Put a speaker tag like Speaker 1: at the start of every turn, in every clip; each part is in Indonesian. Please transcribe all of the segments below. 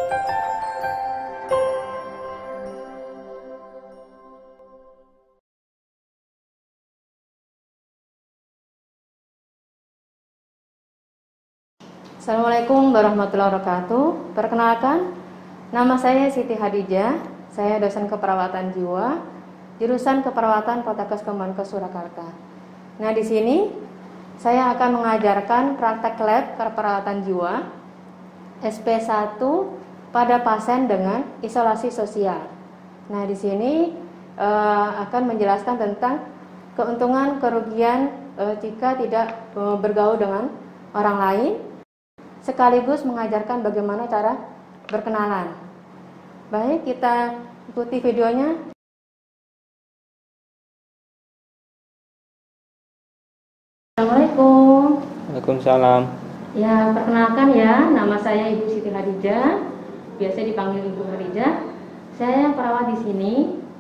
Speaker 1: Assalamualaikum warahmatullahi wabarakatuh. Perkenalkan, nama saya Siti Hadijah. Saya dosen keperawatan jiwa, jurusan keperawatan Poltekkes Kemenkes Surakarta. Nah, di sini saya akan mengajarkan praktek lab keperawatan jiwa SP1 pada pasien dengan isolasi sosial. Nah, di sini akan menjelaskan tentang keuntungan kerugian jika tidak bergaul dengan orang lain, sekaligus mengajarkan bagaimana cara berkenalan. Baik, kita ikuti videonya. Assalamualaikum.
Speaker 2: Waalaikumsalam.
Speaker 1: Ya, perkenalkan ya, nama saya Ibu Siti Hadijah, biasa dipanggil Ibu Hadijah. Saya yang perawat di sini.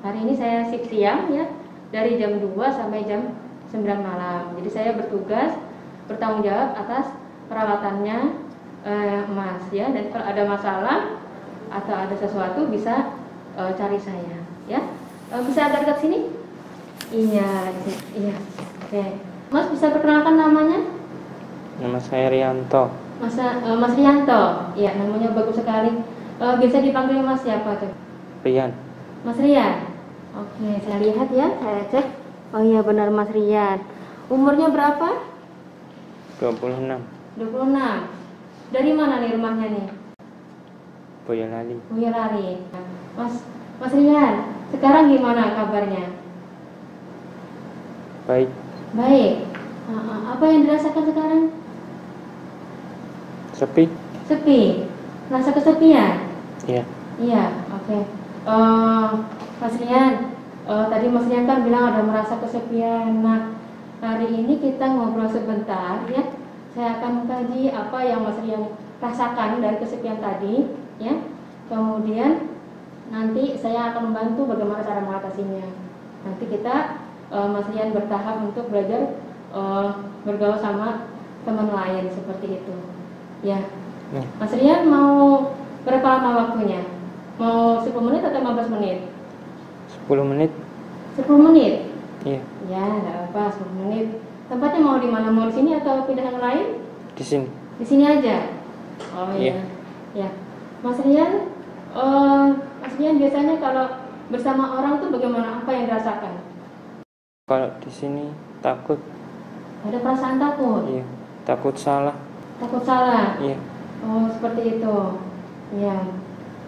Speaker 1: Hari ini saya shift siang ya, dari jam 2 sampai jam 9 malam. Jadi saya bertugas bertanggung jawab atas perawatannya Mas ya, dan kalau ada masalah atau ada sesuatu bisa cari saya ya. Bisa agak dekat sini? Iya, iya. Oke. Mas bisa perkenalkan namanya?
Speaker 2: Nama saya Rianto.
Speaker 1: Mas Rianto. Iya, namanya bagus sekali. Bisa dipanggil Mas siapa tuh?
Speaker 2: Rian.
Speaker 1: Mas Rian. Oke, saya lihat ya, saya cek. Oh iya, benar Mas Rian. Umurnya berapa?
Speaker 2: 26.
Speaker 1: 26. Dari mana nih rumahnya nih?
Speaker 2: Boyolali.
Speaker 1: Boyolali. Mas Rian, sekarang gimana kabarnya?
Speaker 2: Baik.
Speaker 1: Baik. Apa yang dirasakan sekarang?
Speaker 2: Sepi.
Speaker 1: Sepi. Rasa kesepian?
Speaker 2: Iya.
Speaker 1: Iya, oke. Mas Rian, tadi Mas Rian kan bilang ada merasa kesepian. Nah, hari ini kita ngobrol sebentar ya. Saya akan mengkaji apa yang Mas Rian rasakan dari kesepian tadi ya. Kemudian nanti saya akan membantu bagaimana cara mengatasinya. Nanti kita Mas Rian bertahap untuk belajar bergaul sama teman lain seperti itu. Ya. Mas Rian mau berapa lama waktunya? Mau 10 menit atau 15 menit?
Speaker 2: 10 menit.
Speaker 1: 10 menit?
Speaker 2: Iya.
Speaker 1: Ya, enggak apa, 10 menit. Tempatnya mau di mana? Mau di sini atau pindah yang lain?
Speaker 2: Di sini.
Speaker 1: Di sini aja. Oh iya. Ya. Mas Rian biasanya kalau bersama orang tuh bagaimana? Apa yang dirasakan?
Speaker 2: Kalau di sini takut.
Speaker 1: Ada perasaan takut?
Speaker 2: Iya. Takut salah.
Speaker 1: Takut salah?
Speaker 2: Iya.
Speaker 1: Oh, seperti itu. Iya.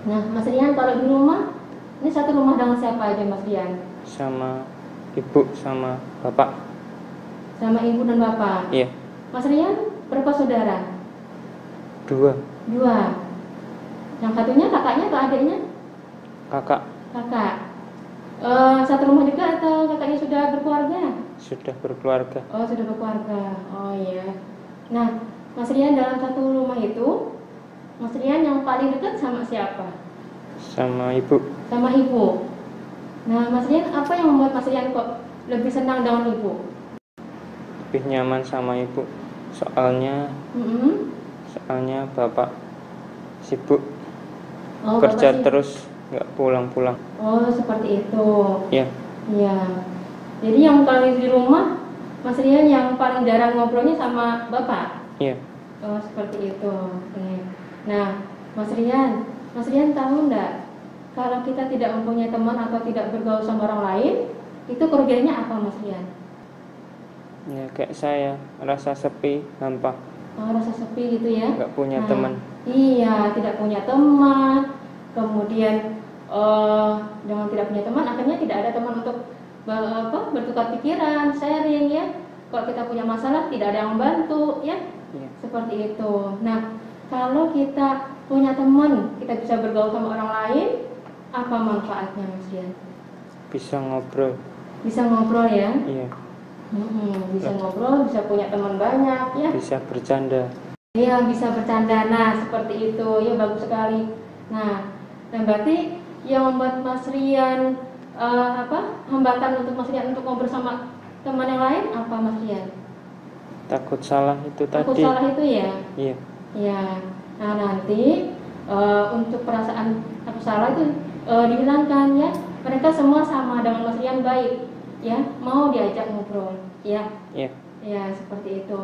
Speaker 1: Nah, Mas Rian kalau di rumah, ini satu rumah dengan siapa aja Mas Rian?
Speaker 2: Sama ibu sama bapak.
Speaker 1: Sama ibu dan bapak?
Speaker 2: Iya.
Speaker 1: Mas Rian berapa saudara?
Speaker 2: 2.
Speaker 1: 2. Yang satunya kakaknya atau adiknya?
Speaker 2: Kakak.
Speaker 1: Kakak. Satu rumah juga atau kakaknya sudah berkeluarga?
Speaker 2: Sudah berkeluarga.
Speaker 1: Oh, sudah berkeluarga. Oh iya. Nah, Mas Rian dalam satu rumah itu, Mas Rian yang paling dekat sama siapa?
Speaker 2: Sama ibu.
Speaker 1: Sama ibu. Nah, Mas Rian, apa yang membuat Mas Rian kok lebih senang dengan ibu?
Speaker 2: Lebih nyaman sama ibu. Soalnya bapak sibuk kerja terus, nggak pulang-pulang.
Speaker 1: Oh, seperti itu.
Speaker 2: Iya.
Speaker 1: Iya. Jadi yang kalau di rumah, Mas Rian yang paling jarang ngobrolnya sama bapak?
Speaker 2: Iya.
Speaker 1: Oh, seperti itu. Nah, Mas Rian tahu enggak kalau kita tidak mempunyai teman atau tidak bergaul sama orang lain, itu kerugiannya apa Mas Rian?
Speaker 2: Ya kayak saya, rasa sepi, hampa.
Speaker 1: Oh, rasa sepi gitu ya?
Speaker 2: Nggak punya teman.
Speaker 1: Iya, tidak punya teman. Kemudian dengan tidak punya teman, akhirnya tidak ada teman untuk bertukar pikiran, sharing ya. Kalau kita punya masalah, tidak ada yang membantu ya. Iya. Seperti itu. Nah, kalau kita punya teman, kita bisa bergaul sama orang lain, apa manfaatnya Mas Rian?
Speaker 2: Bisa ngobrol.
Speaker 1: Bisa ngobrol ya?
Speaker 2: Iya.
Speaker 1: Bisa ngobrol, bisa punya teman banyak ya.
Speaker 2: Bisa bercanda.
Speaker 1: Iya, bisa bercanda. Nah, seperti itu. Ya, bagus sekali. Nah, berarti yang membuat Mas Rian hambatan untuk Mas Rian untuk ngobrol sama teman yang lain apa Mas Rian?
Speaker 2: Takut salah itu tadi.
Speaker 1: Takut salah itu ya?
Speaker 2: Iya.
Speaker 1: Iya. Nah, nanti untuk perasaan aku salah itu dihilangkan ya. Mereka semua sama dengan Mas Rian baik ya, mau diajak ngobrol ya.
Speaker 2: Iya.
Speaker 1: Ya seperti itu.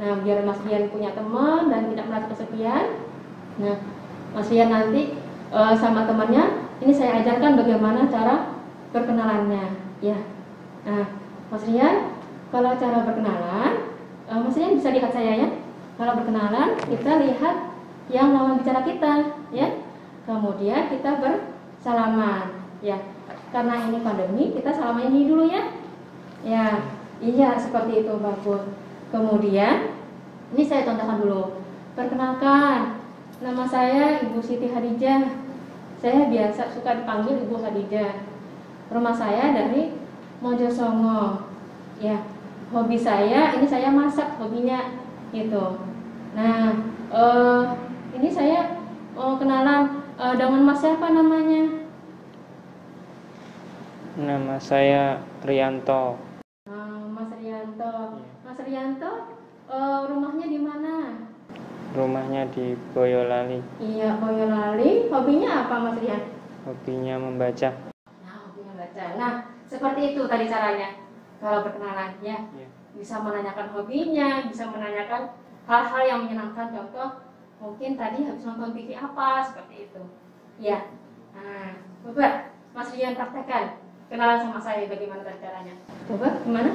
Speaker 1: Nah biar Mas Rian punya teman dan tidak merasa kesepian. Nah Mas Rian nanti sama temannya ini saya ajarkan bagaimana cara berkenalannya ya. Nah Mas Rian, kalau cara berkenalan Mas Rian bisa lihat saya ya. Kalau berkenalan kita lihat yang lawan bicara kita ya. Kemudian kita bersalaman ya. Karena ini pandemi kita salaman ini dulu ya. Ya, iya seperti itu bagus. Kemudian ini saya contohkan dulu. Perkenalkan, nama saya Ibu Siti Hadijah. Saya biasa suka dipanggil Ibu Hadijah. Rumah saya dari Mojosongo. Ya, hobi saya ini saya masak hobinya gitu. Nah, ini saya mau kenalan dengan Mas siapa namanya?
Speaker 2: Nama saya Rianto.
Speaker 1: Mas Rianto. Mas Rianto, rumahnya di mana?
Speaker 2: Rumahnya di Boyolali.
Speaker 1: Iya, Boyolali. Hobinya apa Mas Rian?
Speaker 2: Hobinya membaca.
Speaker 1: Nah, hobinya baca. Nah, seperti itu tadi caranya. Kalau berkenalan ya.
Speaker 2: Iya.
Speaker 1: Bisa menanyakan hobinya, bisa menanyakan hal-hal yang menyenangkan. Contoh, mungkin tadi habis nonton TV apa, seperti itu. Ya. Nah, coba Mas Rian praktekkan. Kenalan sama saya bagaimana caranya. Coba gimana?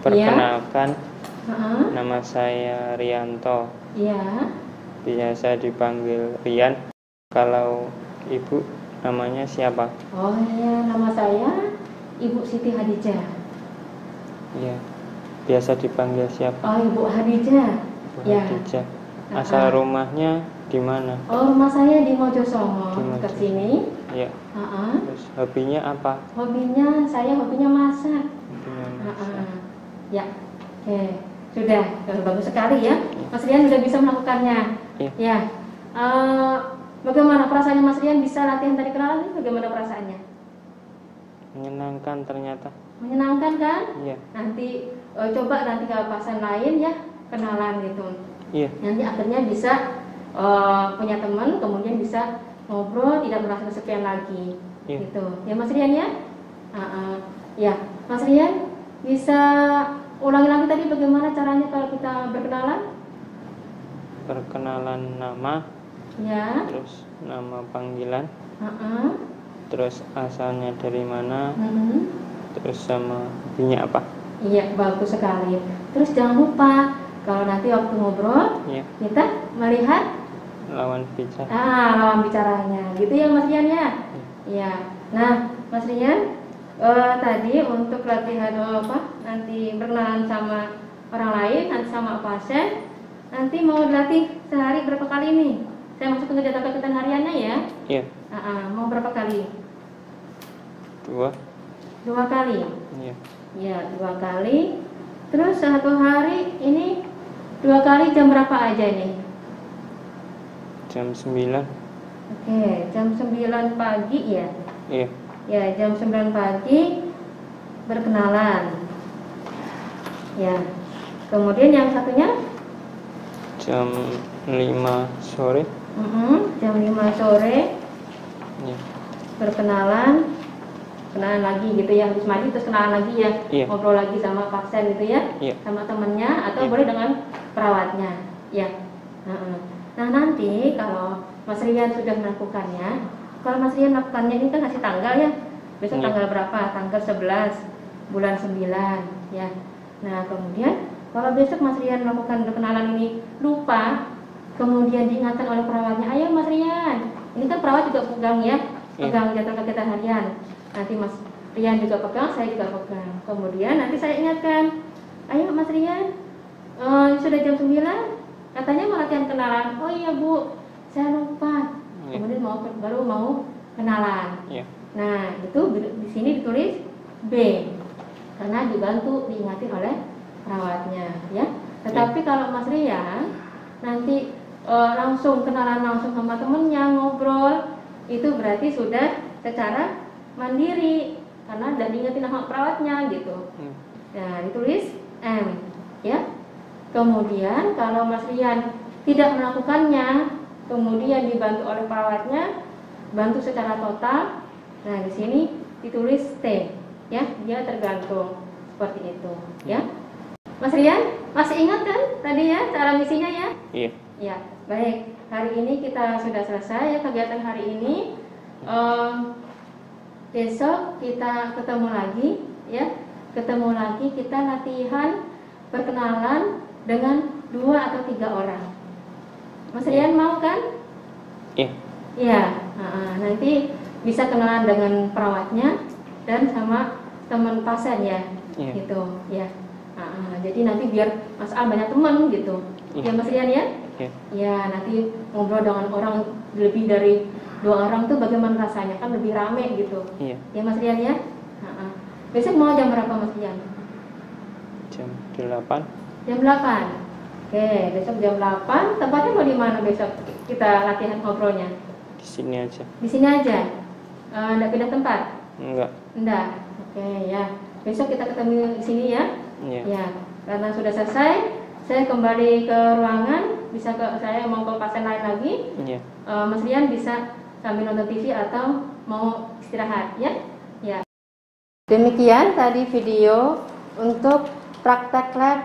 Speaker 2: Perkenalkan,
Speaker 1: Heeh.
Speaker 2: nama saya Rianto.
Speaker 1: Iya.
Speaker 2: Biasa dipanggil Rian. Kalau ibu namanya siapa?
Speaker 1: Oh iya, nama saya Ibu Siti Hadijah.
Speaker 2: Iya. Biasa dipanggil siapa?
Speaker 1: Oh, Ibu Hadijah.
Speaker 2: Bu
Speaker 1: Ya.
Speaker 2: Hadijah. Asal rumahnya di mana?
Speaker 1: Oh, rumah saya di Mojosongo,
Speaker 2: Di
Speaker 1: dekat
Speaker 2: Mojosongo.
Speaker 1: sini.
Speaker 2: Iya.
Speaker 1: Heeh.
Speaker 2: Terus hobinya apa?
Speaker 1: Saya hobinya masak.
Speaker 2: Hobinya masak.
Speaker 1: Heeh. Ya. Oke, sudah. Bagus sekali ya. Mas Rian sudah bisa melakukannya.
Speaker 2: Iya.
Speaker 1: Ya. Bagaimana perasaannya Mas Rian bisa latihan tadi kenalan ini? Bagaimana perasaannya?
Speaker 2: Menyenangkan ternyata.
Speaker 1: Menyenangkan kan?
Speaker 2: Iya.
Speaker 1: Nanti coba nanti ke pasangan lain ya kenalan gitu.
Speaker 2: Iya.
Speaker 1: Nanti akhirnya bisa punya teman, kemudian bisa ngobrol, tidak merasa kesepian lagi.
Speaker 2: Iya.
Speaker 1: Gitu. Ya Mas Rian ya? Ya, Mas Rian bisa ulangi lagi tadi bagaimana caranya kalau kita berkenalan?
Speaker 2: Perkenalan nama,
Speaker 1: Ya.
Speaker 2: terus nama panggilan,
Speaker 1: Heeh.
Speaker 2: terus asalnya dari mana,
Speaker 1: Mhm.
Speaker 2: terus sama hobinya apa.
Speaker 1: Iya, bagus sekali. Terus jangan lupa kalau nanti waktu ngobrol
Speaker 2: Iya.
Speaker 1: kita melihat
Speaker 2: Lawan bicara.
Speaker 1: lawan bicaranya, gitu ya Mas Rian ya? Iya. Nah, Mas Rian, tadi untuk latihan nanti berkenalan sama orang lain, nanti sama pasien, nanti mau dilatih sehari berapa kali nih? Saya masuk ke kegiatan hariannya ya.
Speaker 2: Iya.
Speaker 1: Mau berapa kali?
Speaker 2: 2.
Speaker 1: 2 kali.
Speaker 2: Iya.
Speaker 1: Ya, 2 kali. Terus satu hari ini 2 kali jam berapa aja nih?
Speaker 2: Jam 9.
Speaker 1: Oke, jam 9 pagi ya.
Speaker 2: Iya.
Speaker 1: Ya, jam 9 pagi berkenalan. Ya. Kemudian yang satunya
Speaker 2: Jam 5 sore.
Speaker 1: jam 5 sore
Speaker 2: Iya.
Speaker 1: berkenalan. Kenalan lagi gitu ya, habis mandi terus kenalan lagi ya.
Speaker 2: Iya.
Speaker 1: Ngobrol lagi sama pasien gitu ya.
Speaker 2: Iya.
Speaker 1: Sama temennya atau
Speaker 2: Iya.
Speaker 1: boleh dengan perawatnya. Ya. Nah, nanti kalau Mas Rian sudah melakukannya, kalau Mas Rian melakukannya ini kan kasih tanggal ya. Besok
Speaker 2: Iya.
Speaker 1: tanggal berapa? Tanggal 11 bulan 9 ya. Nah, kemudian kalau besok Mas Rian melakukan perkenalan ini lupa, kemudian diingatkan oleh perawatnya, ayo Mas Rian, ini kan perawat juga pegang ya, pegang jadwal kegiatan harian. Nanti Mas Rian juga pegang, saya juga pegang. Kemudian nanti saya ingatkan, ayo Mas Rian, sudah jam 9, katanya mau latihan kenalan. Oh iya Bu, saya lupa.
Speaker 2: Iya.
Speaker 1: Kemudian baru mau kenalan.
Speaker 2: Iya.
Speaker 1: Nah, itu di sini ditulis B, karena dibantu diingatin oleh perawatnya ya. Tetapi kalau Mas Rian nanti langsung kenalan langsung sama temennya, ngobrol, itu berarti sudah secara mandiri karena udah diingetin sama perawatnya gitu. Nah, ditulis M ya. Kemudian kalau Mas Rian tidak melakukannya, kemudian dibantu oleh perawatnya, bantu secara total. Nah, di sini ditulis T, ya, dia tergantung seperti itu, ya. Mas Rian, masih ingat kan tadi ya cara misinya ya?
Speaker 2: Iya.
Speaker 1: Ya, baik. Hari ini kita sudah selesai ya kegiatan hari ini. Besok kita ketemu lagi, ya. Ketemu lagi, kita latihan perkenalan dengan 2 atau 3 orang. Mas Rian mau kan?
Speaker 2: Iya.
Speaker 1: Iya. Nanti bisa kenalan dengan perawatnya dan sama teman pasien ya, gitu ya. Jadi nanti biar Mas Al banyak teman gitu, ya Mas Rian ya. Ya, nanti ngobrol dengan orang lebih dari 2 orang tuh bagaimana rasanya, kan lebih rame gitu. Ya Mas Rian ya. Besok mau jam berapa Mas Rian?
Speaker 2: Jam 8.
Speaker 1: Jam 8. Oke, besok jam 8. Tempatnya mau di mana besok kita latihan ngobrolnya?
Speaker 2: Di sini aja.
Speaker 1: Di sini aja. Enggak pindah tempat?
Speaker 2: Enggak.
Speaker 1: Oke ya. Besok kita ketemu di sini ya.
Speaker 2: Iya.
Speaker 1: Ya. Karena sudah selesai, saya kembali ke ruangan. Saya mau ke pasien lain lagi.
Speaker 2: Iya.
Speaker 1: Mas Rian bisa sambil nonton TV atau mau istirahat ya. Ya. Demikian tadi video untuk praktek lab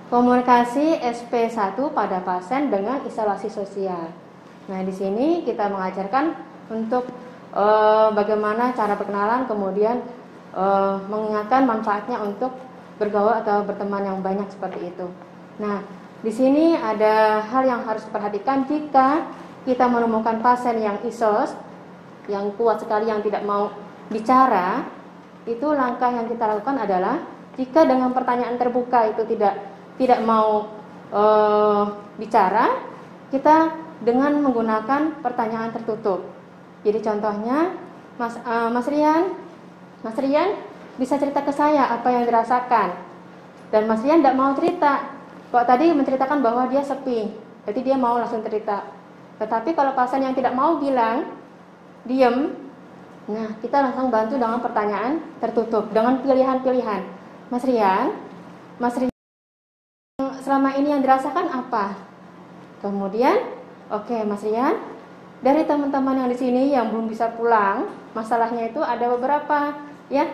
Speaker 1: komunikasi SP1 pada pasien dengan isolasi sosial. Nah, di sini kita mengajarkan untuk bagaimana cara perkenalan, kemudian mengingatkan manfaatnya untuk bergaul atau berteman yang banyak seperti itu. Nah, di sini ada hal yang harus diperhatikan jika kita menemukan pasien yang isos, yang kuat sekali, yang tidak mau bicara. Itu langkah yang kita lakukan adalah jika dengan pertanyaan terbuka itu tidak mau bicara, kita dengan menggunakan pertanyaan tertutup. Jadi contohnya, Mas Rian bisa cerita ke saya apa yang dirasakan. Dan Mas Rian tidak mau cerita. Kok tadi menceritakan bahwa dia sepi, jadi dia mau langsung cerita. Tetapi kalau pasien yang tidak mau bilang, diam, nah kita langsung bantu dengan pertanyaan tertutup, dengan pilihan-pilihan. Mas Rian, selama ini yang dirasakan apa? Kemudian, oke, Mas Rian, dari teman-teman yang di sini yang belum bisa pulang, masalahnya itu ada beberapa, ya.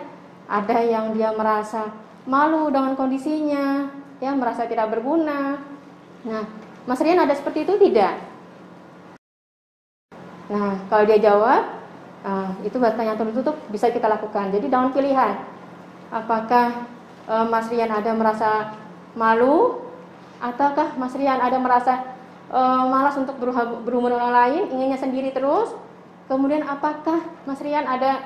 Speaker 1: Ada yang dia merasa malu dengan kondisinya, ya, merasa tidak berguna. Nah, Mas Rian ada seperti itu tidak? Nah, kalau dia jawab, itu pertanyaan tertutup bisa kita lakukan. Jadi dengan pilihan, apakah Mas Rian ada merasa malu, ataukah Mas Rian ada merasa malas untuk berhubungan dengan orang lain, inginnya sendiri terus. Kemudian apakah Mas Rian ada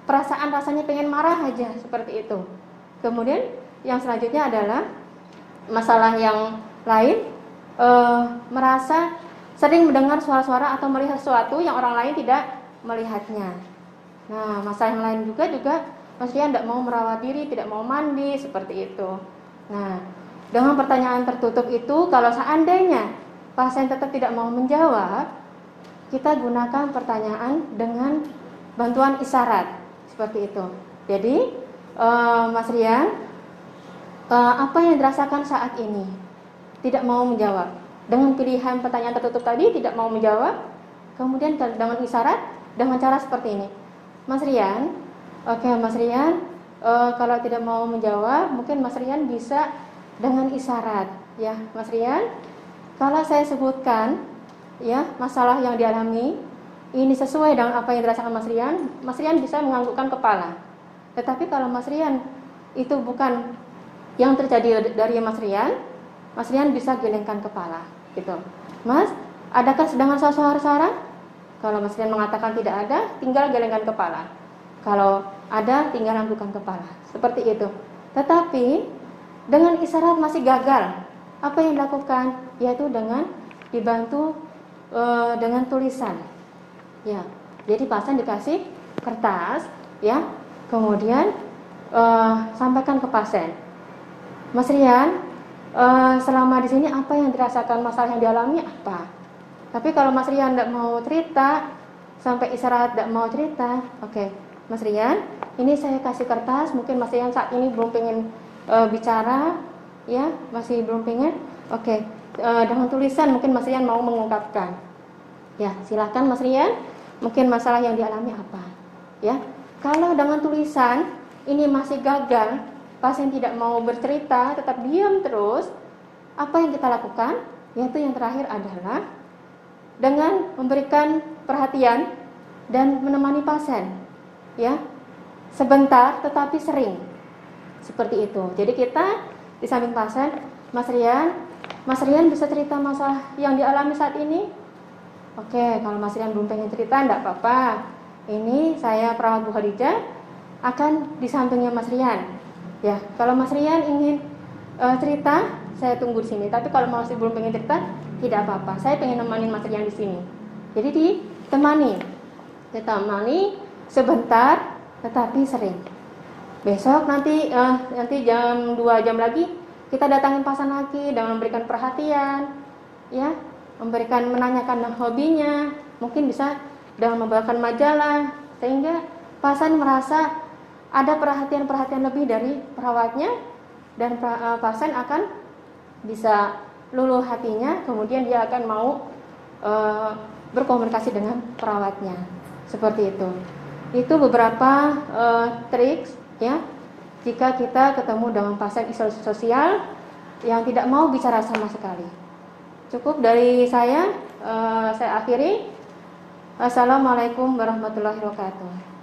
Speaker 1: perasaan rasanya pengen marah aja, seperti itu. Kemudian yang selanjutnya adalah masalah yang lain, merasa sering mendengar suara-suara atau melihat sesuatu yang orang lain tidak melihatnya. Nah, masalah yang lain juga Mas Rian tidak mau merawat diri, tidak mau mandi, seperti itu. Nah, dengan pertanyaan tertutup itu, kalau seandainya pasien tetap tidak mau menjawab, kita gunakan pertanyaan dengan bantuan isyarat, seperti itu. Jadi, Mas Rian, apa yang dirasakan saat ini? Tidak mau menjawab. Dengan pilihan pertanyaan tertutup tadi, tidak mau menjawab. Kemudian dengan isyarat, dengan cara seperti ini. Mas Rian, oke Mas Rian, kalau tidak mau menjawab, mungkin Mas Rian bisa dengan isyarat, ya Mas Rian. Kalau saya sebutkan, ya masalah yang dialami ini sesuai dengan apa yang dirasakan Mas Rian bisa menganggukkan kepala. Tetapi kalau Mas Rian itu bukan yang terjadi dari Mas Rian bisa gelengkan kepala, gitu. Mas, adakah sedang suara-suara? Kalau Mas Rian mengatakan tidak ada, tinggal gelengkan kepala. Kalau ada, tinggal anggukkan kepala. Seperti itu. Tetapi dengan isyarat masih gagal. Apa yang dilakukan? Yaitu dengan dibantu dengan tulisan. Ya. Jadi pasien dikasih kertas, ya. Kemudian sampaikan ke pasien. Mas Rian, selama di sini apa yang dirasakan, masalah yang dialami apa? Tapi kalau Mas Rian tidak mau cerita, sampai isyarat tidak mau cerita, oke, Mas Rian, ini saya kasih kertas, mungkin Mas Rian saat ini belum pengen bicara, ya, masih belum pengen, oke, dengan tulisan mungkin Mas Rian mau mengungkapkan. Ya, silakan Mas Rian. Mungkin masalah yang dialami apa? Ya, kalau dengan tulisan ini masih gagal, pasien tidak mau bercerita, tetap diam terus, apa yang kita lakukan? Yaitu yang terakhir adalah dengan memberikan perhatian dan menemani pasien, ya, sebentar tetapi sering, seperti itu. Jadi kita di samping pasien, Mas Rian bisa cerita masalah yang dialami saat ini? Oke, kalau Mas Rian belum pengen cerita, enggak apa-apa. Ini saya perawat Bu Khadijah akan di sampingnya Mas Rian. Ya, kalau Mas Rian ingin cerita, saya tunggu di sini. Tapi kalau masih belum pengen cerita, tidak apa-apa. Saya pengen nemanin Mas Rian di sini. Jadi ditemani sebentar, tetapi sering. Besok nanti jam 2 jam lagi kita datangin pasien lagi dengan memberikan perhatian, ya. Menanyakan hobinya, mungkin bisa dengan membawakan majalah, sehingga pasien merasa ada perhatian lebih dari perawatnya, dan pasien akan bisa luluh hatinya, kemudian dia akan mau berkomunikasi dengan perawatnya, seperti itu. Itu beberapa triks, ya, jika kita ketemu dengan pasien isolasi sosial yang tidak mau bicara sama sekali. Cukup dari saya akhiri. Assalamualaikum warahmatullahi wabarakatuh.